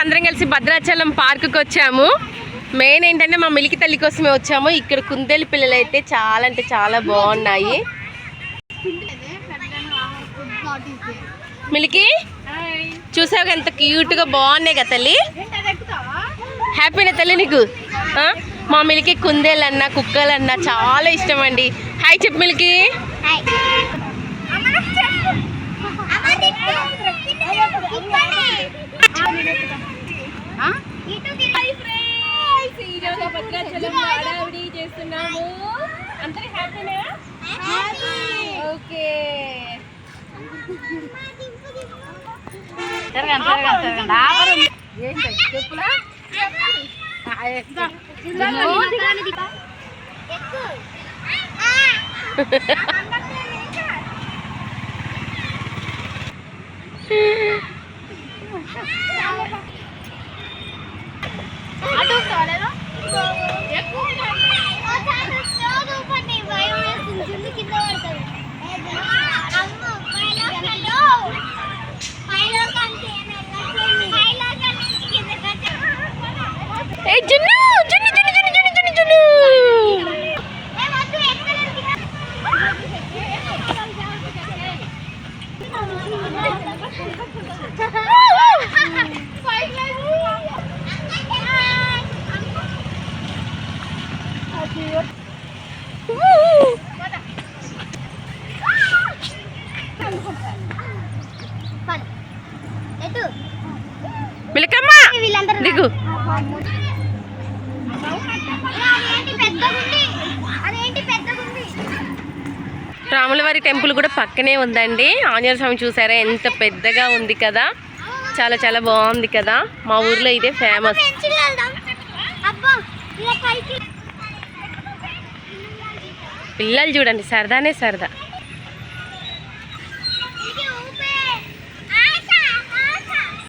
అందరం కలిసి భద్రాచలం పార్కుకి వచ్చాము. మెయిన్ ఏంటంటే మా మిలికి తల్లి కోసమే వచ్చాము. ఇక్కడ కుందేలు పిల్లలు అయితే చాలా అంటే చాలా బాగున్నాయి. మిలికి చూసావు ఎంత క్యూట్గా బాగున్నాయి కదా తల్లి. హ్యాపీనా తల్లి నీకు? మా మిలికి కుందేలన్నా కుక్కలన్నా చాలా ఇష్టం అండి. హాయ్ చెప్పు మిలికి. చేస్తున్నాము అందరూ హ్యాపీనా? ఓకే చెప్పులా దిగు. రాములవారి టెంపుల్ కూడా పక్కనే ఉందండి. ఆంజనేయ స్వామి చూసారా ఎంత పెద్దగా ఉంది కదా, చాలా చాలా బాగుంది కదా. మా ఊర్లో ఇదే ఫేమస్. పిల్లలు చూడండి సరదానే సరదా.